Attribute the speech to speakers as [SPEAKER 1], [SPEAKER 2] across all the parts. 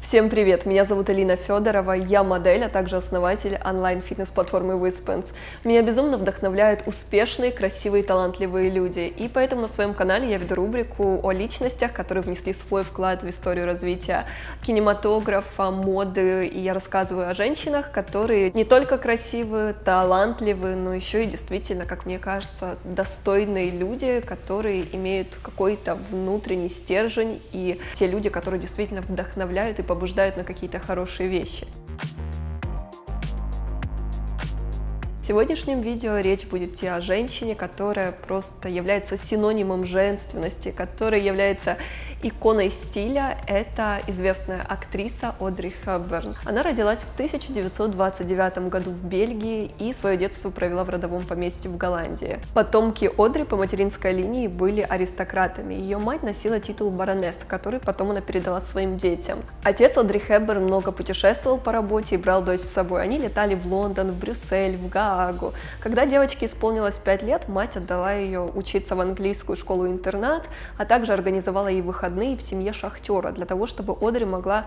[SPEAKER 1] Всем привет! Меня зовут Элина Федорова, я модель, а также основатель онлайн-фитнес-платформы Wispens. Меня безумно вдохновляют успешные, красивые, талантливые люди, и поэтому на своем канале я веду рубрику о личностях, которые внесли свой вклад в историю развития кинематографа, моды, и я рассказываю о женщинах, которые не только красивые, талантливые, но еще и действительно, как мне кажется, достойные люди, которые имеют какой-то внутренний стержень, и те люди, которые действительно вдохновляют и побуждают на какие-то хорошие вещи. В сегодняшнем видео речь будет идти о женщине, которая просто является синонимом женственности, которая является иконой стиля. Это известная актриса Одри Хепберн. Она родилась в 1929 году в Бельгии и свое детство провела в родовом поместье в Голландии. Потомки Одри по материнской линии были аристократами. Ее мать носила титул баронессы, который потом она передала своим детям. Отец Одри Хепберн много путешествовал по работе и брал дочь с собой. Они летали в Лондон, в Брюссель, в Гаагу. Когда девочке исполнилось 5 лет, мать отдала ее учиться в английскую школу-интернат, а также организовала ей выходные в семье шахтера, для того, чтобы Одри могла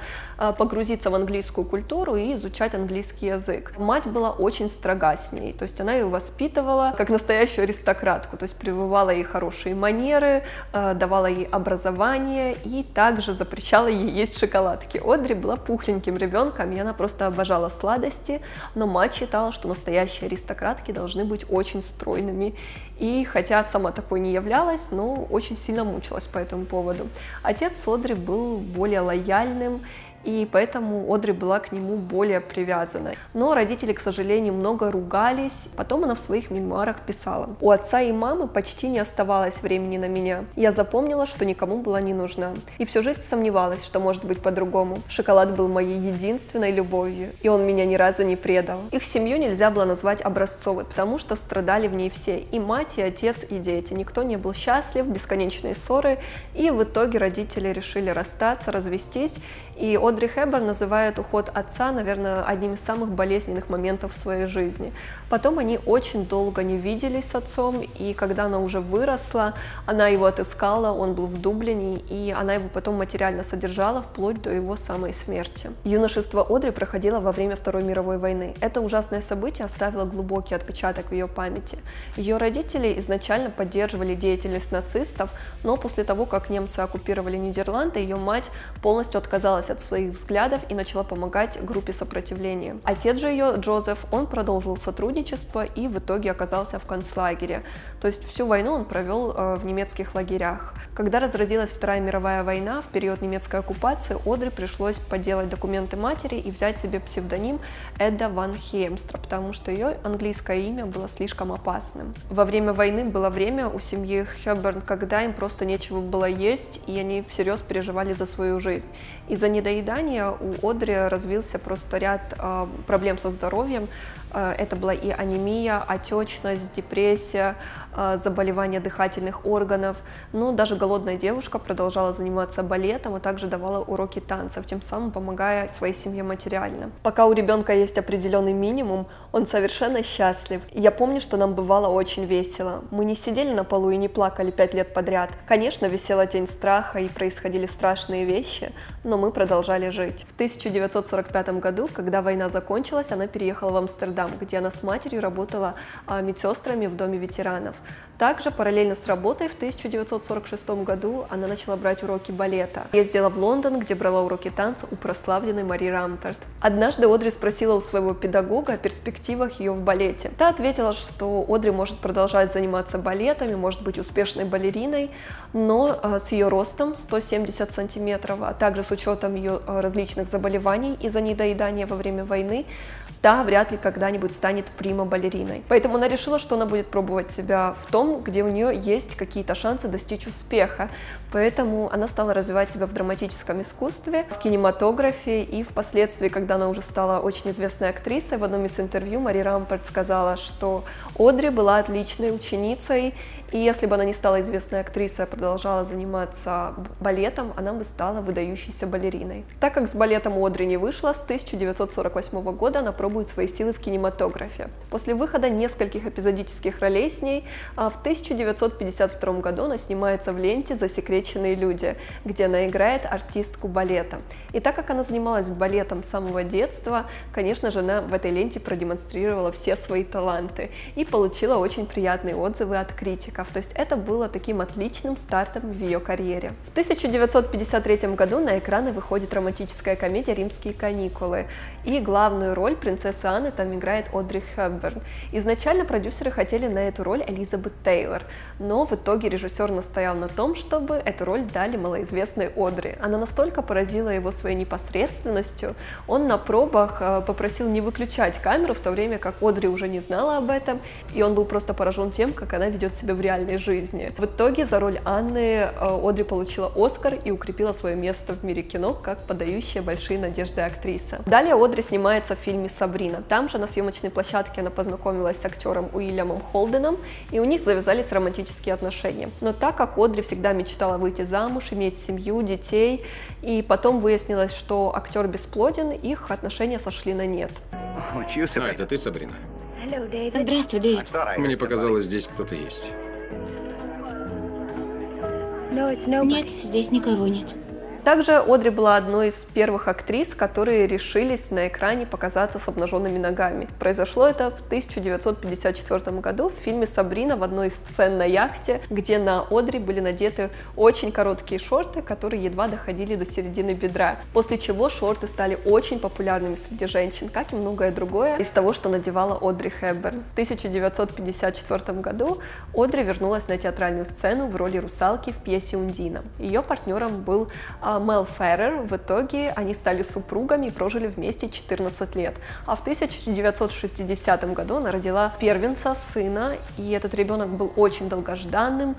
[SPEAKER 1] погрузиться в английскую культуру и изучать английский язык. Мать была очень строга с ней, то есть она ее воспитывала как настоящую аристократку, то есть прививала ей хорошие манеры, давала ей образование и также запрещала ей есть шоколадки. Одри была пухленьким ребенком, и она просто обожала сладости, но мать считала, что настоящие аристократки должны быть очень стройными. И хотя сама такой не являлась, но очень сильно мучилась по этому поводу. Отец Одри был более лояльным, и поэтому Одри была к нему более привязана. Но родители, к сожалению, много ругались. Потом она в своих мемуарах писала: «У отца и мамы почти не оставалось времени на меня. Я запомнила, что никому была не нужна. И всю жизнь сомневалась, что может быть по-другому. Шоколад был моей единственной любовью, и он меня ни разу не предал». Их семью нельзя было назвать образцовой, потому что страдали в ней все. И мать, и отец, и дети. Никто не был счастлив, бесконечные ссоры. И в итоге родители решили расстаться, развестись. И Одри Хепберн называет уход отца, наверное, одним из самых болезненных моментов в своей жизни. Потом они очень долго не виделись с отцом, и когда она уже выросла, она его отыскала, он был в Дублине, и она его потом материально содержала вплоть до его самой смерти. Юношество Одри проходило во время Второй мировой войны. Это ужасное событие оставило глубокий отпечаток в ее памяти. Ее родители изначально поддерживали деятельность нацистов, но после того, как немцы оккупировали Нидерланды, ее мать полностью отказалась от своих взглядов и начала помогать группе сопротивления. Отец же ее, Джозеф, он продолжил сотрудничество и в итоге оказался в концлагере. То есть всю войну он провел в немецких лагерях. Когда разразилась Вторая мировая война, в период немецкой оккупации, Одри пришлось подделать документы матери и взять себе псевдоним Эда ван Хеймстра, потому что ее английское имя было слишком опасным. Во время войны было время у семьи Хепберн, когда им просто нечего было есть, и они всерьез переживали за свою жизнь. Из-за недоедания у Одри развился просто ряд проблем со здоровьем. Это была и анемия, отечность, депрессия, заболевания дыхательных органов. Но даже голодная девушка продолжала заниматься балетом, а также давала уроки танцев, тем самым помогая своей семье материально. Пока у ребенка есть определенный минимум, он совершенно счастлив. И я помню, что нам бывало очень весело. Мы не сидели на полу и не плакали 5 лет подряд. Конечно, висела тень страха и происходили страшные вещи, но мы продолжали жить. В 1945 году, когда война закончилась, она переехала в Амстердам, где она с матерью работала медсестрами в доме ветеранов. Также параллельно с работой в 1946 году она начала брать уроки балета. Ездила в Лондон, где брала уроки танца у прославленной Мари Рамперт. Однажды Одри спросила у своего педагога о перспективах ее в балете. Та ответила, что Одри может продолжать заниматься балетами, может быть успешной балериной, но с ее ростом 170 сантиметров, а также с учетом ее различных заболеваний из-за недоедания во время войны, та вряд ли когда-нибудь станет прима-балериной. Поэтому она решила, что она будет пробовать себя в том, где у нее есть какие-то шансы достичь успеха. Поэтому она стала развивать себя в драматическом искусстве, в кинематографе, и впоследствии, когда она уже стала очень известной актрисой, в одном из интервью Мари Рамперт сказала, что Одри была отличной ученицей, и если бы она не стала известной актрисой, а продолжала заниматься балетом, она бы стала выдающейся балериной. Так как с балетом у Одри не вышло, с 1948 года она пробует свои силы в кинематографе. После выхода нескольких эпизодических ролей с ней, в 1952 году она снимается в ленте «Засекреченные люди», где она играет артистку балета. И так как она занималась балетом с самого детства, конечно же, она в этой ленте продемонстрировала все свои таланты и получила очень приятные отзывы от критиков. То есть это было таким отличным стартом в ее карьере. В 1953 году на экраны выходит романтическая комедия «Римские каникулы», и главную роль принцессы Анны там играет Одри Хепберн. Изначально продюсеры хотели на эту роль Элизабет Тейлор, но в итоге режиссер настоял на том, чтобы эту роль дали малоизвестной Одри. Она настолько поразила его своей непосредственностью, он на пробах попросил не выключать камеру, в то время как Одри уже не знала об этом, и он был просто поражен тем, как она ведет себя в реальной жизни. В итоге за роль Анны Одри получила Оскар и укрепила свое место в мире кино как подающая большие надежды актриса. Далее Одри снимается в фильме «Сабрина». Там же на съемочной площадке она познакомилась с актером Уильямом Холденом, и у них завязались романтические отношения. Но так как Одри всегда мечтала выйти замуж, иметь семью, детей, и потом выяснилось, что актер бесплоден, их отношения сошли на нет.
[SPEAKER 2] Это ты, Сабрина?
[SPEAKER 3] Здравствуй, Дэвид.
[SPEAKER 2] Мне показалось, здесь кто-то есть.
[SPEAKER 3] Нет, здесь никого нет.
[SPEAKER 1] Также Одри была одной из первых актрис, которые решились на экране показаться с обнаженными ногами. Произошло это в 1954 году в фильме «Сабрина» в одной из сцен на яхте, где на Одри были надеты очень короткие шорты, которые едва доходили до середины бедра, после чего шорты стали очень популярными среди женщин, как и многое другое из того, что надевала Одри Хепберн. В 1954 году Одри вернулась на театральную сцену в роли русалки в пьесе «Ундина». Ее партнером был Мел Феррер. В итоге они стали супругами и прожили вместе 14 лет. А в 1960 году она родила первенца, сына, и этот ребенок был очень долгожданным,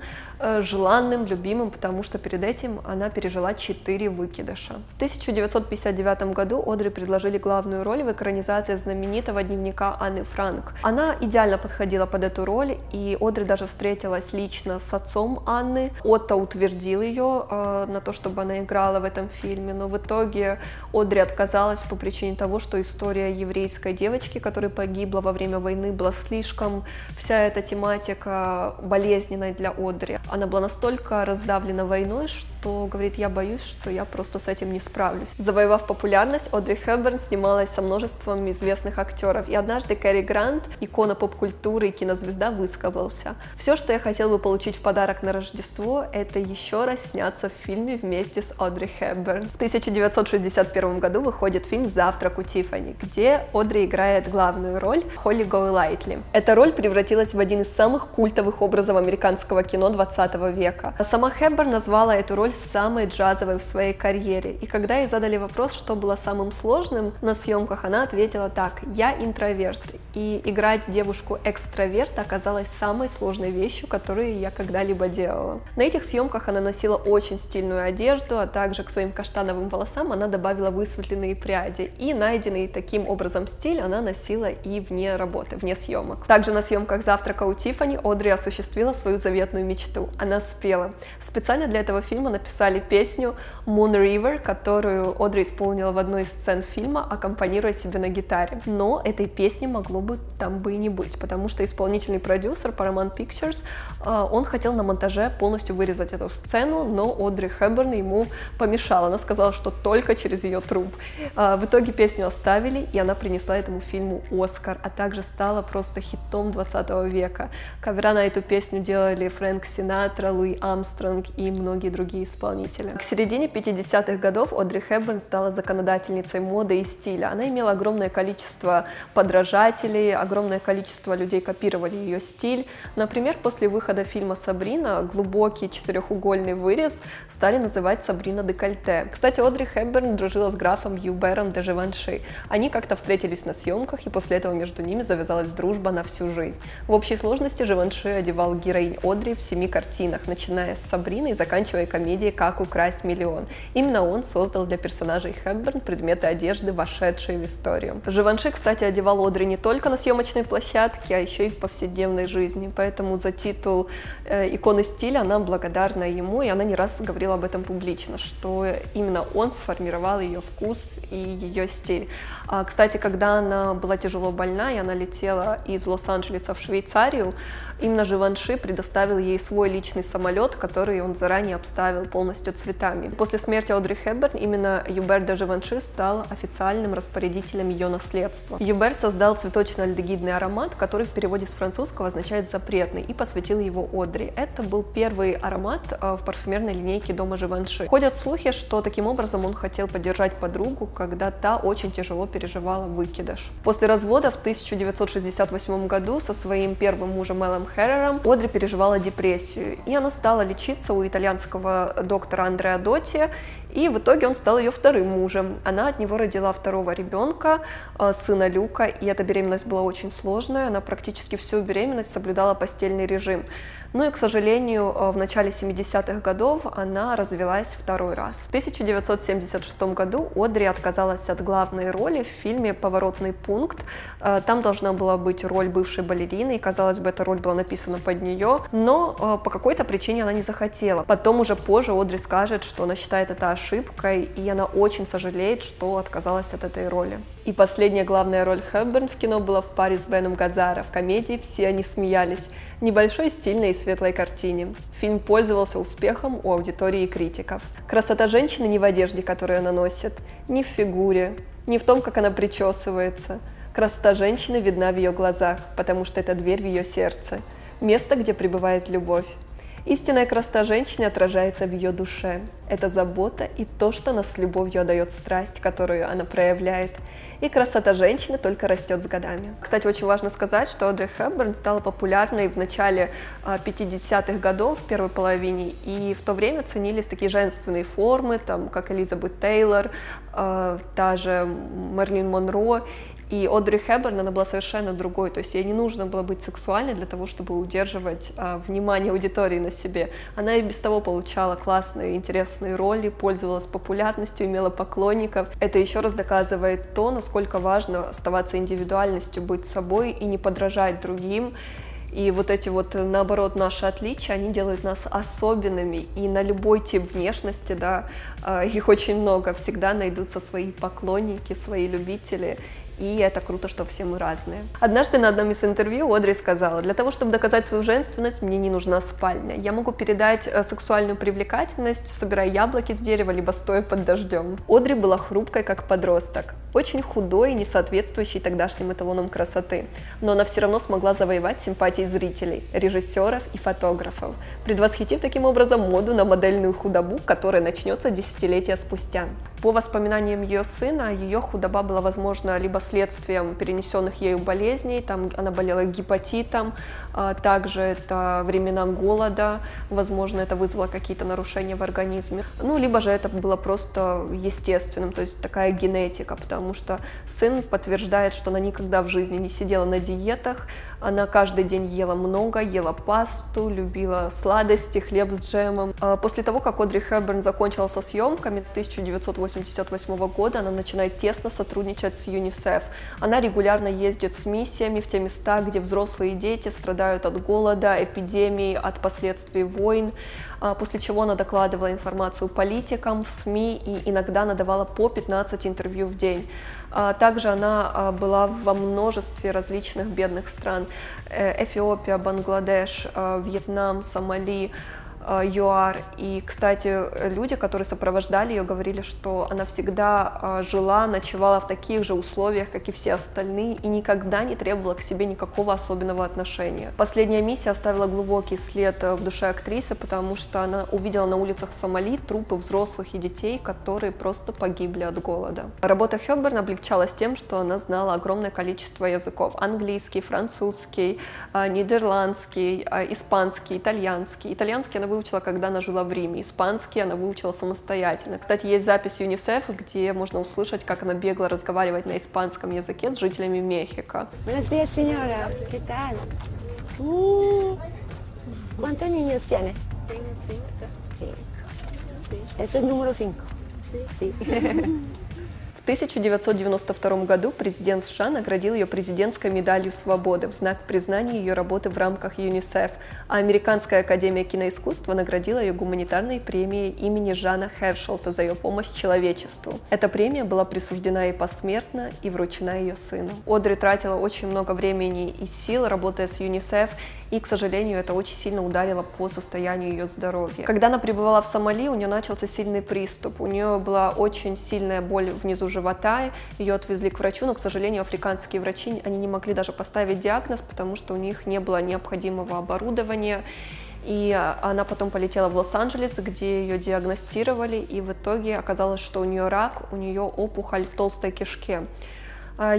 [SPEAKER 1] желанным, любимым, потому что перед этим она пережила 4 выкидыша. В 1959 году Одри предложили главную роль в экранизации знаменитого дневника Анны Франк. Она идеально подходила под эту роль, и Одри даже встретилась лично с отцом Анны. Отто утвердил ее на то, чтобы она играла в этом фильме, но в итоге Одри отказалась по причине того, что история еврейской девочки, которая погибла во время войны, была слишком, вся эта тематика болезненной для Одри. Она была настолько раздавлена войной, что говорит: я боюсь, что я просто с этим не справлюсь. Завоевав популярность, Одри Хепберн снималась со множеством известных актеров, и однажды Кэрри Грант, икона поп-культуры и кинозвезда, высказался: все, что я хотел бы получить в подарок на Рождество, это еще раз сняться в фильме вместе с Одри Хепберн. В 1961 году выходит фильм «Завтрак у Тиффани», где Одри играет главную роль Холли Гоулайтли. Эта роль превратилась в один из самых культовых образов американского кино 20 века. Сама Хепберн назвала эту роль самой джазовой в своей карьере, и когда ей задали вопрос, что было самым сложным на съемках, она ответила так: я интроверт, и играть девушку-экстраверт оказалась самой сложной вещью, которую я когда-либо делала. На этих съемках она носила очень стильную одежду, а также к своим каштановым волосам она добавила высветленные пряди, и найденный таким образом стиль она носила и вне работы, вне съемок. Также на съемках «Завтрака у Тиффани» Одри осуществила свою заветную мечту. Она спела. Специально для этого фильма написали песню «Moon River», которую Одри исполнила в одной из сцен фильма, аккомпанируя себе на гитаре. Но этой песни могло бы там бы и не быть, потому что исполнительный продюсер Paramount Pictures, он хотел на монтаже полностью вырезать эту сцену, но Одри Хепберн ему помешала. Она сказала, что только через ее труп. В итоге песню оставили, и она принесла этому фильму Оскар, а также стала просто хитом 20 века. Кавера на эту песню делали Фрэнк Синатра, Луи Армстронг и многие другие исполнители. К середине 50-х годов Одри Хепберн стала законодательницей моды и стиля. Она имела огромное количество подражателей, огромное количество людей копировали ее стиль. Например, после выхода фильма «Сабрина» глубокий четырехугольный вырез стали называть «Сабрина декольте». Кстати, Одри Хепберн дружила с графом Юбером де Живанши. Они как-то встретились на съемках, и после этого между ними завязалась дружба на всю жизнь. В общей сложности Живанши одевал героинь Одри в 7 картинах, начиная с «Сабрины» и заканчивая комедией комедии «Как украсть миллион». Именно он создал для персонажей Хепберн предметы одежды, вошедшие в историю. Живанши, кстати, одевал Одри не только на съемочной площадке, а еще и в повседневной жизни. Поэтому за титул иконы стиля она благодарна ему, и она не раз говорила об этом публично, что именно он сформировал ее вкус и ее стиль. Кстати, когда она была тяжело больна, и она летела из Лос-Анджелеса в Швейцарию, именно Живанши предоставил ей свой личный самолет, который он заранее обставил полностью цветами. После смерти Одри Хепберн именно Юбер де Живанши стал официальным распорядителем ее наследства. Юбер создал цветочно-альдегидный аромат, который в переводе с французского означает «запретный», и посвятил его Одри. Это был первый аромат в парфюмерной линейке дома Живанши. Ходят слухи, что таким образом он хотел поддержать подругу, когда та очень тяжело переживала выкидыш. После развода в 1968 году со своим первым мужем Эллом Херрером Одри переживала депрессию, и она стала лечиться у итальянского доктора Андреа Дотти, и в итоге он стал ее вторым мужем. Она от него родила второго ребенка, сына Люка, и эта беременность была очень сложная, она практически всю беременность соблюдала постельный режим. Ну и, к сожалению, в начале 70-х годов она развелась второй раз. В 1976 году Одри отказалась от главной роли в фильме «Поворотный пункт». Там должна была быть роль бывшей балерины, и, казалось бы, эта роль была написана под нее, но по какой-то причине она не захотела. Потом уже позже Одри скажет, что она считает это ошибкой, и она очень сожалеет, что отказалась от этой роли. И последняя главная роль Хепберн в кино была в паре с Беном Газара. В комедии «Все они смеялись». Небольшой, стильной и светлой картине. Фильм пользовался успехом у аудитории и критиков. Красота женщины не в одежде, которую она носит, не в фигуре, не в том, как она причесывается. Красота женщины видна в ее глазах, потому что это дверь в ее сердце, место, где пребывает любовь. Истинная красота женщины отражается в ее душе. Это забота и то, что она с любовью отдает страсть, которую она проявляет. И красота женщины только растет с годами. Кстати, очень важно сказать, что Одри Хепберн стала популярной в начале 50-х годов, в первой половине, и в то время ценились такие женственные формы, там, как Элизабет Тейлор, та же Мэрилин Монро. И Одри Хепберн, она была совершенно другой, то есть ей не нужно было быть сексуальной для того, чтобы удерживать внимание аудитории на себе. Она и без того получала классные, интересные роли, пользовалась популярностью, имела поклонников. Это еще раз доказывает то, насколько важно оставаться индивидуальностью, быть собой и не подражать другим. И вот эти вот, наоборот, наши отличия, они делают нас особенными, и на любой тип внешности, да, их очень много, всегда найдутся свои поклонники, свои любители. И это круто, что все мы разные. Однажды на одном из интервью Одри сказала: для того, чтобы доказать свою женственность, мне не нужна спальня. Я могу передать сексуальную привлекательность, собирая яблоки с дерева, либо стоя под дождем. Одри была хрупкой, как подросток, очень худой и не соответствующей тогдашним эталонам красоты. Но она все равно смогла завоевать симпатии зрителей, режиссеров и фотографов, предвосхитив таким образом моду на модельную худобу, которая начнется десятилетия спустя. По воспоминаниям ее сына, ее худоба была, возможно, либо следствием перенесенных ею болезней, там она болела гепатитом, также это времена голода, возможно, это вызвало какие-то нарушения в организме, ну, либо же это было просто естественным, то есть такая генетика, потому что сын подтверждает, что она никогда в жизни не сидела на диетах, она каждый день ела много, ела пасту, любила сладости, хлеб с джемом. После того, как Одри Хепберн закончила со съемками, с 1988 года она начинает тесно сотрудничать с ЮНИСЕФ. Она регулярно ездит с миссиями в те места, где взрослые дети страдают от голода, эпидемий, от последствий войн, после чего она докладывала информацию политикам, в СМИ, и иногда она давала по 15 интервью в день. Также она была во множестве различных бедных стран: Эфиопия, Бангладеш, Вьетнам, Сомали, ЮАР. И, кстати, люди, которые сопровождали ее, говорили, что она всегда жила, ночевала в таких же условиях, как и все остальные, и никогда не требовала к себе никакого особенного отношения. Последняя миссия оставила глубокий след в душе актрисы, потому что она увидела на улицах Сомали трупы взрослых и детей, которые просто погибли от голода. Работа Хепберн облегчалась тем, что она знала огромное количество языков: английский, французский, нидерландский, испанский, итальянский. Итальянский она выучила, когда она жила в Риме. Испанский она выучила самостоятельно. Кстати, есть запись ЮНИСЕФ, где можно услышать, как она бегла разговаривать на испанском языке с жителями Мехико.
[SPEAKER 3] Buenos días, señora. ¿Qué tal? ¿Cuántos niños tiene? Tengo 5. Ese es número 5. Sí.
[SPEAKER 1] В 1992 году президент США наградил ее президентской медалью свободы в знак признания ее работы в рамках ЮНИСЕФ, а Американская академия киноискусства наградила ее гуманитарной премией имени Жана Хершелта за ее помощь человечеству. Эта премия была присуждена ей посмертно и вручена ее сыну. Одри тратила очень много времени и сил, работая с ЮНИСЕФ, и, к сожалению, это очень сильно ударило по состоянию ее здоровья. Когда она пребывала в Сомали, у нее начался сильный приступ. У нее была очень сильная боль внизу живота, ее отвезли к врачу, но, к сожалению, африканские врачи они не могли даже поставить диагноз, потому что у них не было необходимого оборудования. И она потом полетела в Лос-Анджелес, где ее диагностировали, и в итоге оказалось, что у нее рак, у нее опухоль в толстой кишке.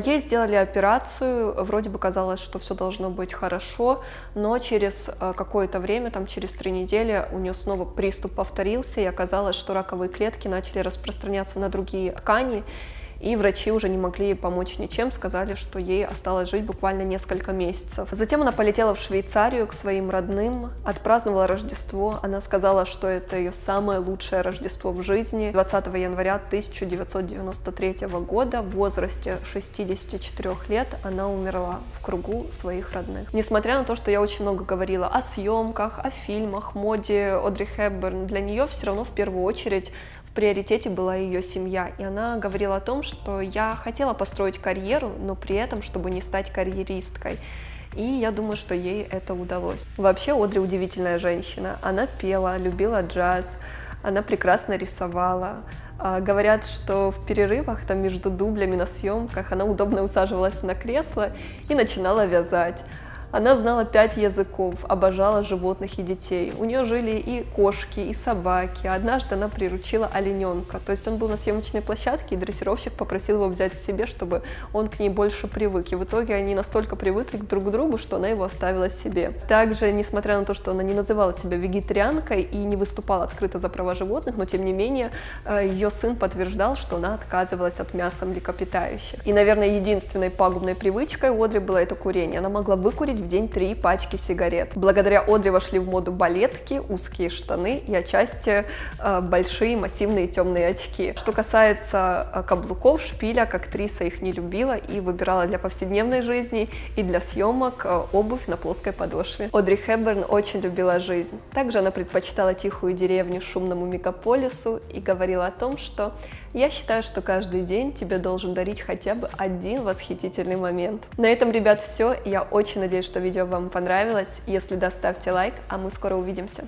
[SPEAKER 1] Ей сделали операцию, вроде бы казалось, что все должно быть хорошо, но через какое-то время, там через 3 недели, у нее снова приступ повторился, и оказалось, что раковые клетки начали распространяться на другие ткани, и врачи уже не могли ей помочь ничем, сказали, что ей осталось жить буквально несколько месяцев. Затем она полетела в Швейцарию к своим родным, отпраздновала Рождество. Она сказала, что это ее самое лучшее Рождество в жизни. 20 января 1993 года в возрасте 64 лет она умерла в кругу своих родных. Несмотря на то, что я очень много говорила о съемках, о фильмах, моде Одри Хепберн, для нее все равно в первую очередь в приоритете была ее семья, и она говорила о том, что я хотела построить карьеру, но при этом, чтобы не стать карьеристкой. И я думаю, что ей это удалось. Вообще, Одри удивительная женщина. Она пела, любила джаз, она прекрасно рисовала. Говорят, что в перерывах там, между дублями на съемках она удобно усаживалась на кресло и начинала вязать. Она знала 5 языков, обожала животных и детей. У нее жили и кошки, и собаки. Однажды она приручила олененка. То есть он был на съемочной площадке, и дрессировщик попросил его взять к себе, чтобы он к ней больше привык. И в итоге они настолько привыкли друг к другу, что она его оставила себе. Также, несмотря на то, что она не называла себя вегетарианкой и не выступала открыто за права животных, но тем не менее ее сын подтверждал, что она отказывалась от мяса млекопитающих. И, наверное, единственной пагубной привычкой Одри было это курение. Она могла выкурить в день 3 пачки сигарет. Благодаря Одри вошли в моду балетки, узкие штаны и отчасти большие массивные темные очки. Что касается каблуков, шпилек, актриса их не любила и выбирала для повседневной жизни и для съемок обувь на плоской подошве. Одри Хепберн очень любила жизнь. Также она предпочитала тихую деревню шумному мегаполису и говорила о том, что «Я считаю, что каждый день тебе должен дарить хотя бы один восхитительный момент». На этом, ребят, все. Я очень надеюсь, что видео вам понравилось. Если да, ставьте лайк, а мы скоро увидимся.